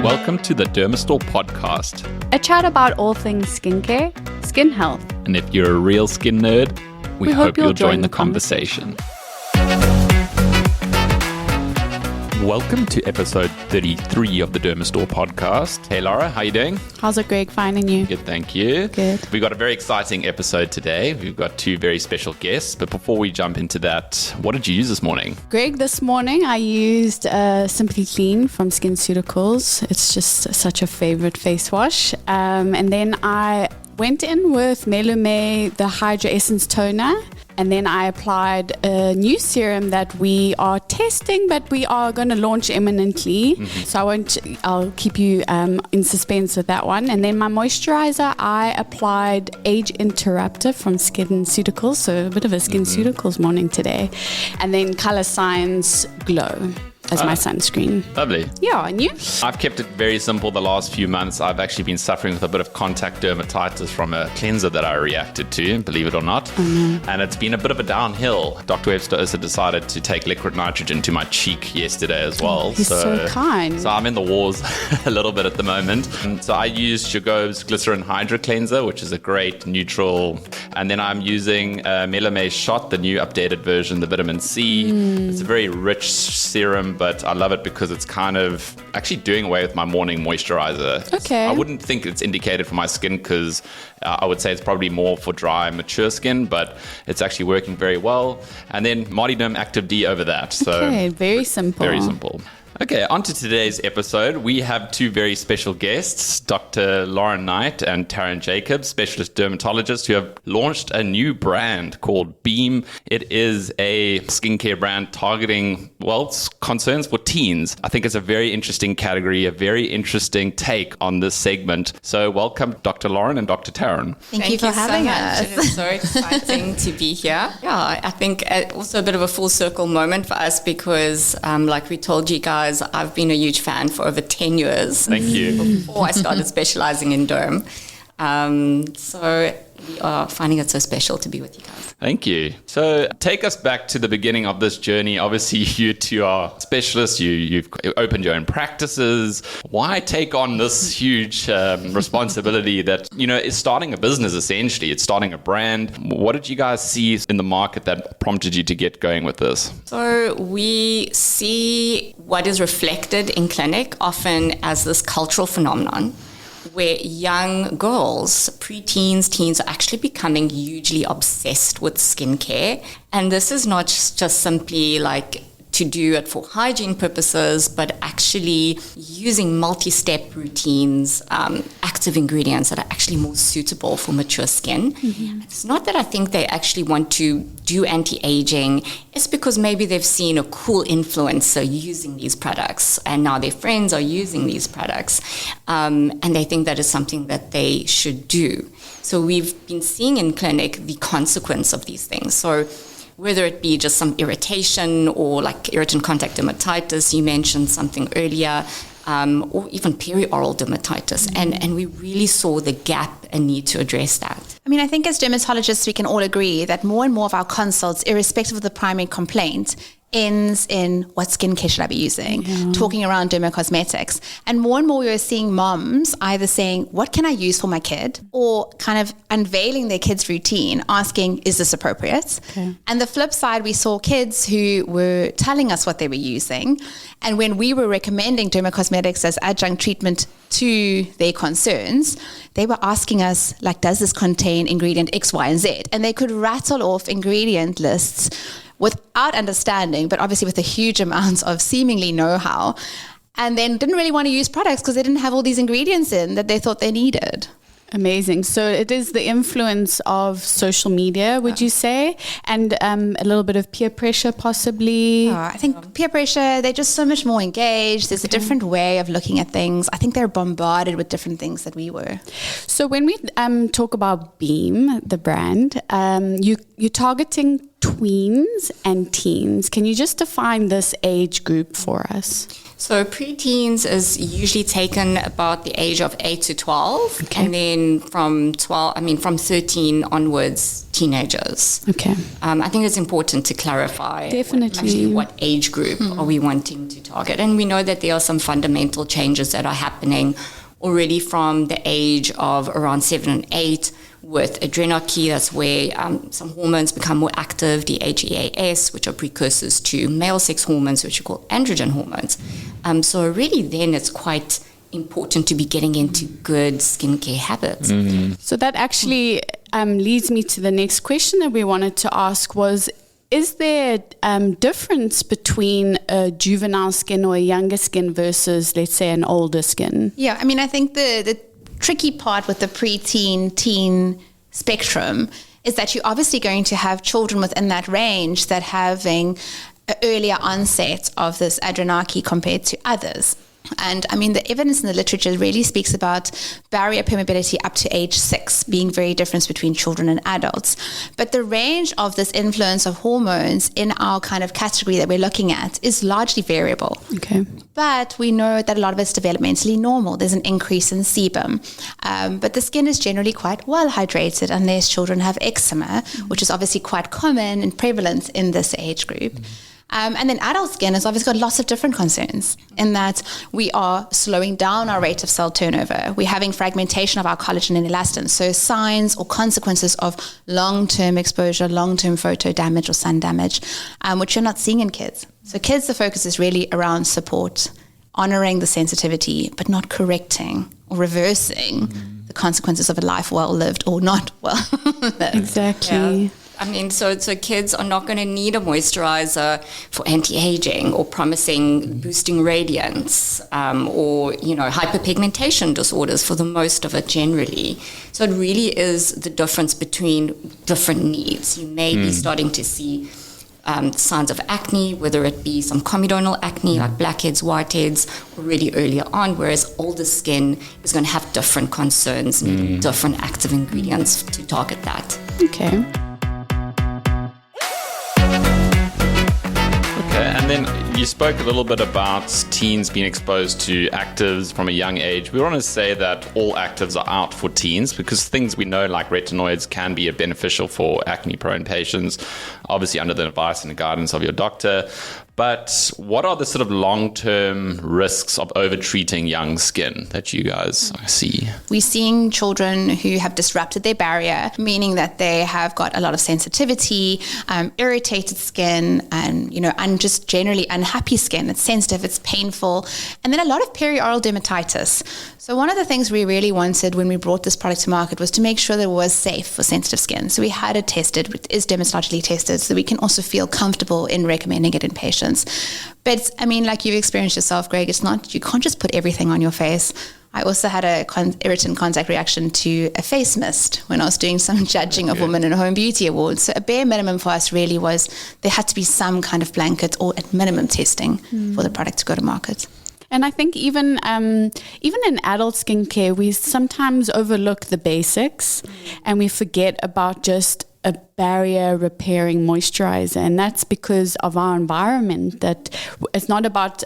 Welcome to the Dermastore Podcast. A chat about all things skincare, skin health. And if you're a real skin nerd, we hope you'll join the conversation. Welcome to episode 33 of the Dermastore Podcast. Hey Lara, how you doing? How's it, Greg? Fine, and you? Good, thank you. Good. We've got a very exciting episode today. We've got two very special guests. But before we jump into that, what did you use this morning? Greg, this morning I used Simply Clean from SkinCeuticals. It's just such a favorite face wash. And then I went in with Melume, the Hydra Essence Toner. And then I applied a new serum that we are testing, but we are going to launch imminently. Mm-hmm. So I'll keep you in suspense with that one. And then my moisturizer, I applied Age Interrupter from SkinCeuticals. So a bit of a SkinCeuticals morning today. And then Color Science Glow as my sunscreen. Lovely. Yeah, and you? I've kept it very simple the last few months. I've actually been suffering with a bit of contact dermatitis from a cleanser that I reacted to, believe it or not. And it's been a bit of a downhill. Dr. Webster also decided to take liquid nitrogen to my cheek yesterday as well. He's so kind. So I'm in the wars a little bit at the moment. And so I used Jago's Glycerin Hydra Cleanser, which is a great neutral. And then I'm using Melume Shot, the new updated version, the vitamin C. It's a very rich serum, but I love it because it's kind of actually doing away with my morning moisturizer. Okay. I wouldn't think it's indicated for my skin because I would say it's probably more for dry, mature skin, but it's actually working very well. And then Martyderm Active D over that. So okay, very simple. Very simple. Okay, on to today's episode. We have two very special guests, Dr. Lara Knight and Tarryn Jacobs, specialist dermatologists who have launched a new brand called Beam. It is a skincare brand targeting, concerns for teens. I think it's a very interesting category, a very interesting take on this segment. So welcome, Dr. Lauren and Dr. Tarryn. Thank you for having us. It is so exciting to be here. Yeah, I think also a bit of a full circle moment for us because like we told you guys, I've been a huge fan for over 10 years. Thank you. Before I started specializing in derm. So we are finding it so special to be with you guys. Thank you. So take us back to the beginning of this journey. Obviously, you two are specialists. You've opened your own practices. Why take on this huge responsibility that, is starting a business, essentially? It's starting a brand. What did you guys see in the market that prompted you to get going with this? So we see what is reflected in clinic often as this cultural phenomenon, where young girls, preteens, teens are actually becoming hugely obsessed with skincare. And this is not just simply like to do it for hygiene purposes, but actually using multi-step routines, active ingredients that are actually more suitable for mature skin. Mm-hmm. It's not that I think they actually want to do anti-aging. It's because maybe they've seen a cool influencer using these products and now their friends are using these products. And they think that is something that they should do. So we've been seeing in clinic the consequence of these things. So whether it be just some irritation or like irritant contact dermatitis, you mentioned something earlier, or even perioral dermatitis. Mm-hmm. And we really saw the gap and need to address that. I mean, I think as dermatologists, we can all agree that more and more of our consults, irrespective of the primary complaint, ends in what skincare should I be using, talking around dermacosmetics. And more we are seeing moms either saying, what can I use for my kid? Or kind of unveiling their kid's routine, asking, is this appropriate? Okay. And the flip side, we saw kids who were telling us what they were using. And when we were recommending dermacosmetics as adjunct treatment to their concerns, they were asking us, like, does this contain ingredient X, Y, and Z? And they could rattle off ingredient lists without understanding, but obviously with a huge amount of seemingly know-how, and then didn't really want to use products because they didn't have all these ingredients in that they thought they needed. Amazing. So it is the influence of social media, would you say? And a little bit of peer pressure possibly? I think peer pressure, they're just so much more engaged. There's a different way of looking at things. I think they're bombarded with different things that we were. So when we talk about Beam, the brand, you're targeting tweens and teens. Can you just define this age group for us? So preteens is usually taken about the age of 8 to 12. Okay. And then from 13 onwards, teenagers. Okay. I think it's important to clarify Definitely. what age group are we wanting to target. And we know that there are some fundamental changes that are happening already from the age of around 7 and 8 with adrenarche. That's where some hormones become more active, DHEAS, which are precursors to male sex hormones, which are called androgen hormones. So really then it's quite important to be getting into good skincare habits. So that actually leads me to the next question that we wanted to ask was, is there difference between a juvenile skin or a younger skin versus, let's say, an older skin? Yeah, I mean, I think the tricky part with the preteen, teen spectrum is that you're obviously going to have children within that range that having an earlier onset of this adrenarche compared to others. And I mean, the evidence in the literature really speaks about barrier permeability up to age 6 being very different between children and adults. But the range of this influence of hormones in our kind of category that we're looking at is largely variable. Okay. But we know that a lot of it's developmentally normal. There's an increase in sebum. But the skin is generally quite well hydrated unless children have eczema, which is obviously quite common and prevalent in this age group. And then adult skin has obviously got lots of different concerns in that we are slowing down our rate of cell turnover. We're having fragmentation of our collagen and elastin. So signs or consequences of long-term exposure, long-term photo damage or sun damage, which you're not seeing in kids. So kids, the focus is really around support, honoring the sensitivity, but not correcting or reversing the consequences of a life well lived or not well lived. Exactly. Yeah. I mean, so kids are not going to need a moisturizer for anti-aging or promising boosting radiance or, hyperpigmentation disorders for the most of it generally. So it really is the difference between different needs. You may be starting to see signs of acne, whether it be some comedonal acne like blackheads, whiteheads, or really earlier on, whereas older skin is going to have different concerns, needing different active ingredients to target that. Okay. And then you spoke a little bit about teens being exposed to actives from a young age. We want to say that all actives are out for teens because things we know like retinoids can be beneficial for acne-prone patients, obviously under the advice and the guidance of your doctor. But what are the sort of long-term risks of over-treating young skin that you guys see? We're seeing children who have disrupted their barrier, meaning that they have got a lot of sensitivity, irritated skin, and just generally unhappy skin. It's sensitive, it's painful, and then a lot of perioral dermatitis. So one of the things we really wanted when we brought this product to market was to make sure that it was safe for sensitive skin. So we had it tested, it is dermatologically tested, so we can also feel comfortable in recommending it in patients. But I mean, like you've experienced yourself, Greg, you can't just put everything on your face. I also had a irritant contact reaction to a face mist when I was doing some judging of women in home beauty awards. So a bare minimum for us really was there had to be some kind of blanket or at minimum testing for the product to go to market. And I think even in adult skincare, we sometimes overlook the basics and we forget about just a barrier repairing moisturizer, and that's because of our environment. That it's not about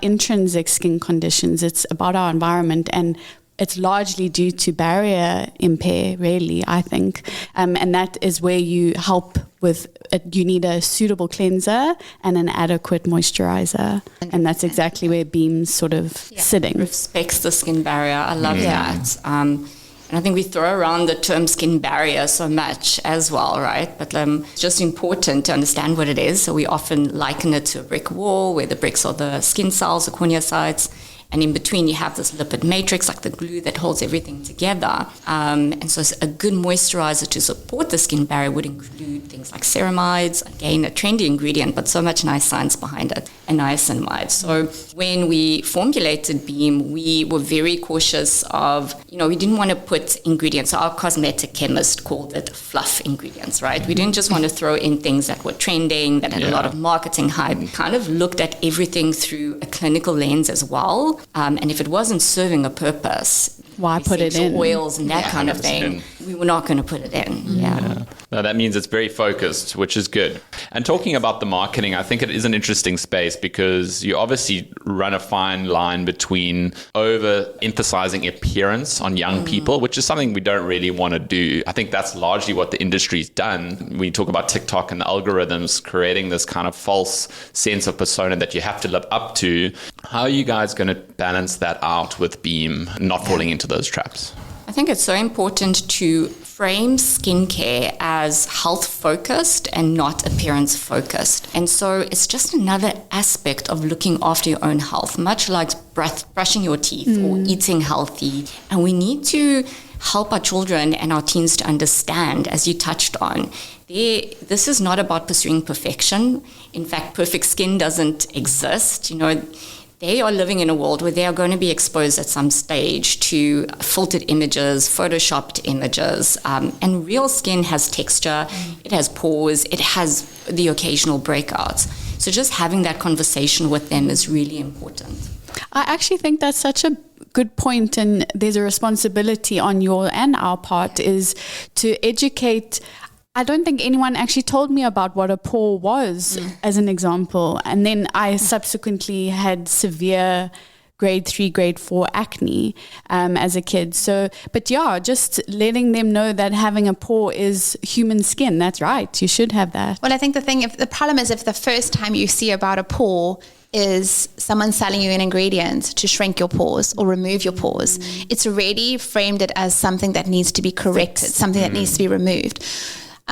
intrinsic skin conditions, it's about our environment, and it's largely due to barrier impair, really, I think. And that is where you help with it. You need a suitable cleanser and an adequate moisturizer. And that's exactly where Beam's sort of sitting. Respects the skin barrier. I love that. And I think we throw around the term skin barrier so much as well, right? But it's just important to understand what it is. So we often liken it to a brick wall where the bricks are the skin cells, the corneocytes, and in between you have this lipid matrix, like the glue that holds everything together. And so a good moisturizer to support the skin barrier would include things like ceramides, again, a trendy ingredient, but so much nice science behind it, and niacinamide. So when we formulated Beam, we were very cautious of, we didn't want to put ingredients. So our cosmetic chemist called it fluff ingredients, right? We didn't just want to throw in things that were trending, that had a lot of marketing hype. We kind of looked at everything through a clinical lens as well. And if it wasn't serving a purpose, Why put it in? Oils and that kind of thing. We were not going to put it in. Yeah. No, that means it's very focused, which is good. And talking about the marketing, I think it is an interesting space because you obviously run a fine line between over-emphasizing appearance on young people, which is something we don't really want to do. I think that's largely what the industry's done. We talk about TikTok and the algorithms creating this kind of false sense of persona that you have to live up to. How are you guys going to balance that out with Beam, not falling into those traps? I think it's so important to frame skincare as health focused and not appearance focused. And so it's just another aspect of looking after your own health, much like brushing your teeth or eating healthy. And we need to help our children and our teens to understand, as you touched on, this is not about pursuing perfection. In fact, perfect skin doesn't exist. They are living in a world where they are going to be exposed at some stage to filtered images, photoshopped images, and real skin has texture, it has pores, it has the occasional breakouts. So just having that conversation with them is really important. I actually think that's such a good point, and there's a responsibility on your and our part is to educate. I don't think anyone actually told me about what a pore was, as an example. And then I subsequently had severe grade 3, grade 4 acne as a kid. So, but yeah, just letting them know that having a pore is human skin. That's right. You should have that. Well, I think the problem is if the first time you see about a pore is someone selling you an ingredient to shrink your pores or remove your pores, it's already framed it as something that needs to be corrected, something that needs to be removed.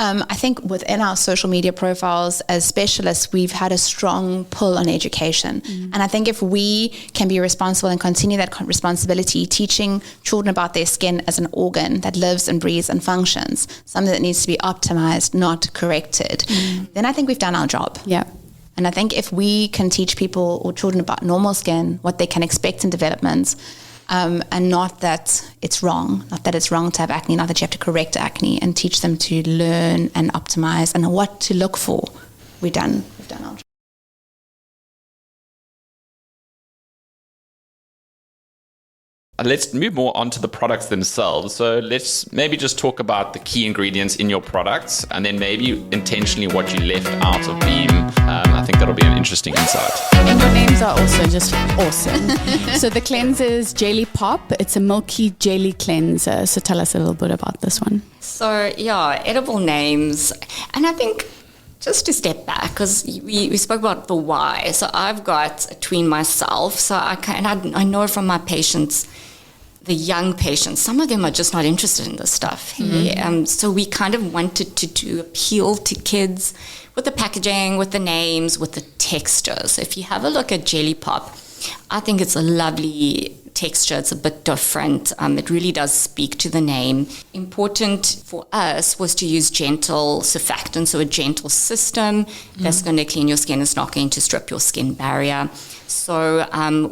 I think within our social media profiles as specialists, we've had a strong pull on education. And I think if we can be responsible and continue that responsibility, teaching children about their skin as an organ that lives and breathes and functions, something that needs to be optimized, not corrected, then I think we've done our job. Yeah. And I think if we can teach people or children about normal skin, what they can expect in development, and not that it's wrong to have acne, not that you have to correct acne, and teach them to learn and optimize and what to look for, we've done our job. Let's move more on to the products themselves. So let's maybe just talk about the key ingredients in your products and then maybe intentionally what you left out of Beam. I think that'll be an interesting insight. And your names are also just awesome. So the cleanser is Jelly Pop. It's a milky jelly cleanser. So tell us a little bit about this one. So yeah, edible names. And I think just to step back, because we spoke about the why. So I've got a tween myself. So I know from my patients, the young patients, some of them are just not interested in this stuff. So we kind of wanted to appeal to kids with the packaging, with the names, with the texture. So if you have a look at Jelly Pop, I think it's a lovely texture. It's a bit different. It really does speak to the name. Important for us was to use gentle surfactant, so a gentle system that's going to clean your skin. It's not going to strip your skin barrier. So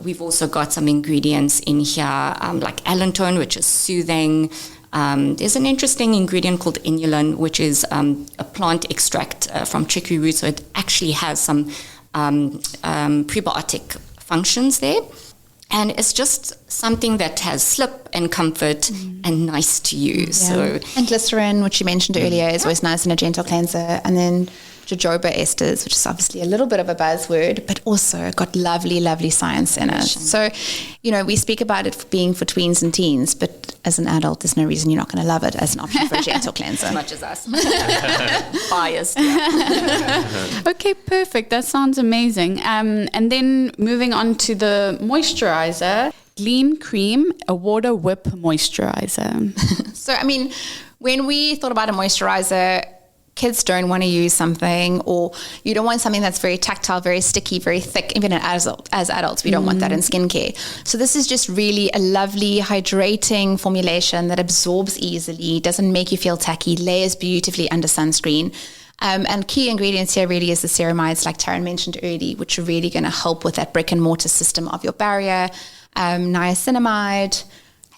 we've also got some ingredients in here like allantoin, which is soothing. There's an interesting ingredient called inulin, which is a plant extract from chicory root. So it actually has some prebiotic functions there. And it's just something that has slip and comfort and nice to use. Yeah. So, and glycerin, which you mentioned earlier, is always nice in a gentle cleanser. And then jojoba esters, which is obviously a little bit of a buzzword, but also got lovely, lovely science in it. So, we speak about it being for tweens and teens, but as an adult, there's no reason you're not going to love it as an option for a gentle cleanser. as much as us. Biased. Yeah. Okay, perfect. That sounds amazing. And then moving on to the moisturizer, Gleam Cream, a water whip moisturizer. So, when we thought about a moisturizer, kids don't want to use something, or you don't want something that's very tactile, very sticky, very thick. Even as adults, we don't want that in skincare. So this is just really a lovely hydrating formulation that absorbs easily, doesn't make you feel tacky, layers beautifully under sunscreen. And key ingredients here really is the ceramides, like Tarryn mentioned earlier, which are really going to help with that brick and mortar system of your barrier. Niacinamide,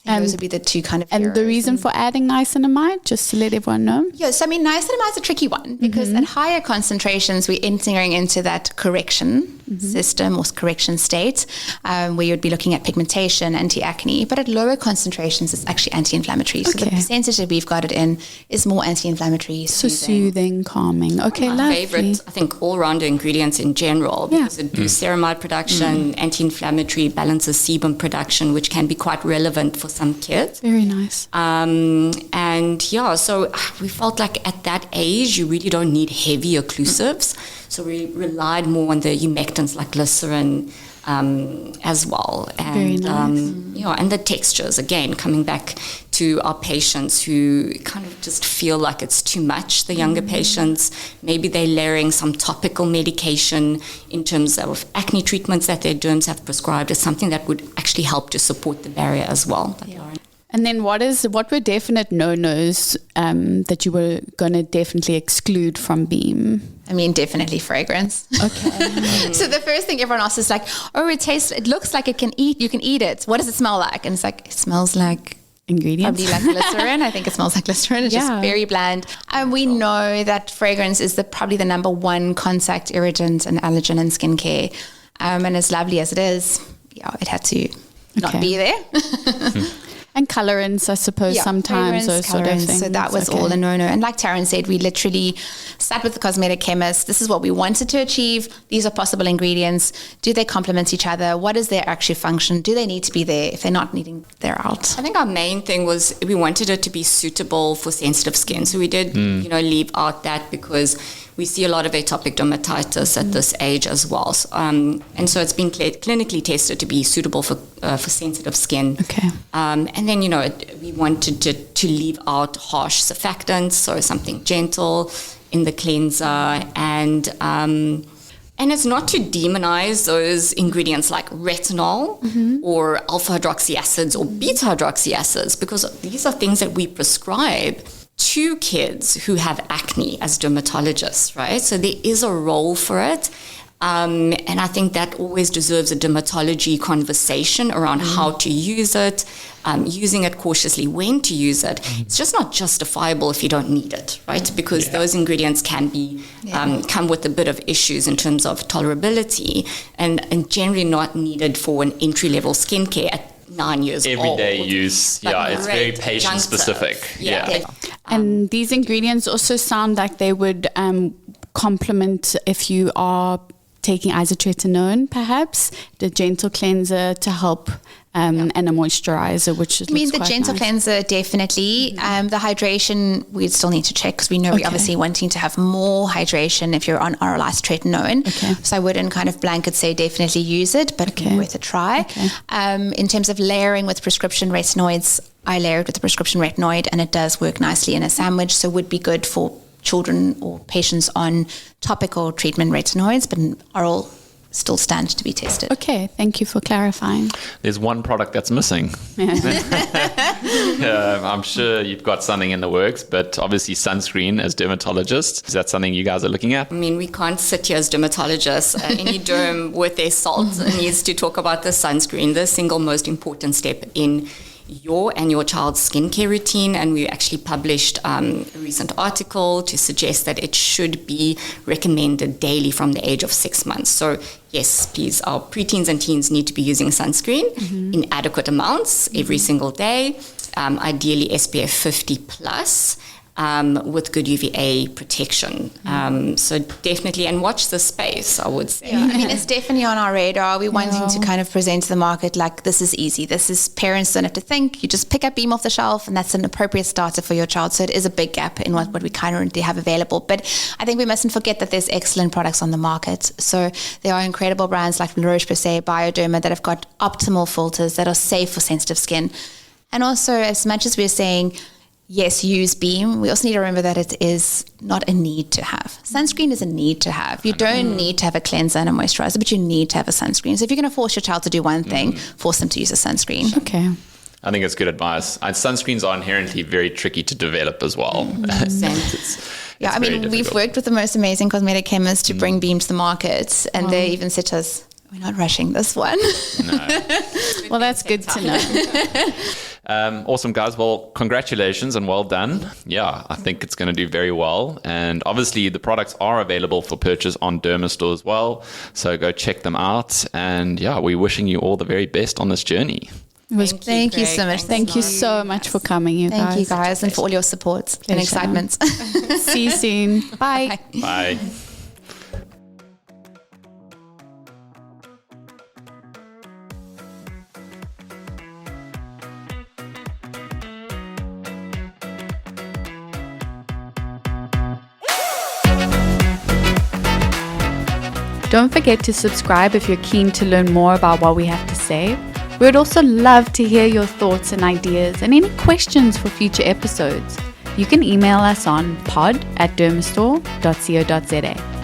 Those would be the two kind of And heroes. the reason for adding niacinamide, just to let everyone know? Yeah, so I mean, niacinamide is a tricky one because at higher concentrations, we're entering into that correction system or correction state where you'd be looking at pigmentation, anti-acne. But at lower concentrations, it's actually anti-inflammatory. So the percentage that we've got it in is more anti-inflammatory, Soothing, calming. Okay, my lovely. favorite, I think, all-round ingredients in general because it boosts ceramide production, anti-inflammatory, balances sebum production, which can be quite relevant for some kids. Very nice. And yeah, so we felt like at that age, you really don't need heavy occlusives. So we relied more on the humectants like glycerin as well. And, Very nice. And the textures, again, coming back to our patients who kind of just feel like it's too much, the younger patients. Maybe they're layering some topical medication in terms of acne treatments that their derms have prescribed. It's something that would actually help to support the barrier as well. And then what were definite no-nos that you were going to definitely exclude from Beam? I mean, definitely fragrance. Okay. So the first thing everyone asks is like, oh, it looks like you can eat it. What does it smell like? And it's like, it smells like Ingredients. probably like glycerin. I think it smells like glycerin. It's just very bland. And we know that fragrance is probably the number one contact irritant and allergen in skincare. And as lovely as it is, it had to not be there. And colorants, I suppose, sometimes. Those sort of things. So that was all a no-no. And like Tarryn said, we literally sat with the cosmetic chemist. This is what we wanted to achieve. These are possible ingredients. Do they complement each other? What is their actual function? Do they need to be there? If they're not needing, they're out. I think our main thing was we wanted it to be suitable for sensitive skin. So we did, leave out that because we see a lot of atopic dermatitis at this age as well. And so it's been clinically tested to be suitable for sensitive skin. Okay. And then, we wanted to leave out harsh surfactants, so something gentle in the cleanser. And it's not to demonize those ingredients like retinol or alpha hydroxy acids or beta hydroxy acids, because these are things that we prescribe to kids who have acne as dermatologists, right? So there is a role for it. And I think that always deserves a dermatology conversation around how to use it, using it cautiously, when to use it. It's just not justifiable if you don't need it, right? Because those ingredients can be come with a bit of issues in terms of tolerability and generally not needed for an entry-level skincare at 9 years old. Everyday use, it's very patient specific. And these ingredients also sound like they would complement if you are taking isotretinoin, perhaps, the gentle cleanser to help and a moisturizer, which I mean, the gentle cleanser, definitely. The hydration, we'd still need to check because we know we're obviously wanting to have more hydration if you're on oral isotretinoin. So I wouldn't kind of blanket say definitely use it, but worth a try. In terms of layering with prescription retinoids, I layer it with a prescription retinoid and it does work nicely in a sandwich, so would be good for children or patients on topical treatment retinoids, but oral still stands to be tested. Okay, thank you for clarifying. There's one product that's missing. I'm sure you've got something in the works, but obviously sunscreen as dermatologists, is that something you guys are looking at? I mean, we can't sit here as dermatologists. Any derm with their salt needs to talk about the sunscreen, the single most important step in your and your child's skincare routine, and we actually published a recent article to suggest that it should be recommended daily from the age of 6 months. So yes, please, our preteens and teens need to be using sunscreen in adequate amounts every single day, ideally SPF 50 plus. With good UVA protection. So definitely, and watch the space, I would say. I mean, it's definitely on our radar. We're wanting to kind of present to the market like this is easy. This is, parents don't have to think. You just pick up Beam off the shelf and that's an appropriate starter for your child. So it is a big gap in what we currently have available. But I think we mustn't forget that there's excellent products on the market. So there are incredible brands like La Roche-Posay, Bioderma that have got optimal filters that are safe for sensitive skin. And also, as much as we're saying, yes, use Beam, we also need to remember that it is not a need to have. Sunscreen is a need to have. You don't need to have a cleanser and a moisturizer, but you need to have a sunscreen. So if you're going to force your child to do one thing, force them to use a sunscreen. Okay. I think it's good advice. And sunscreens are inherently very tricky to develop as well. I mean, we've worked with the most amazing cosmetic chemists to bring Beam to the market, and they even said to us, we're not rushing this one. No. Well, that's good to know. Awesome, guys. Well, congratulations and well done. Yeah, I think it's going to do very well. And obviously, the products are available for purchase on Dermastore as well. So go check them out. And yeah, we're wishing you all the very best on this journey. Thank you so much. Thank you so much for coming, you guys. Thank you guys, and for all your support and excitement. See you soon. Bye. Bye. Don't forget to subscribe if you're keen to learn more about what we have to say. We would also love to hear your thoughts and ideas and any questions for future episodes. You can email us on pod@dermastore.co.za.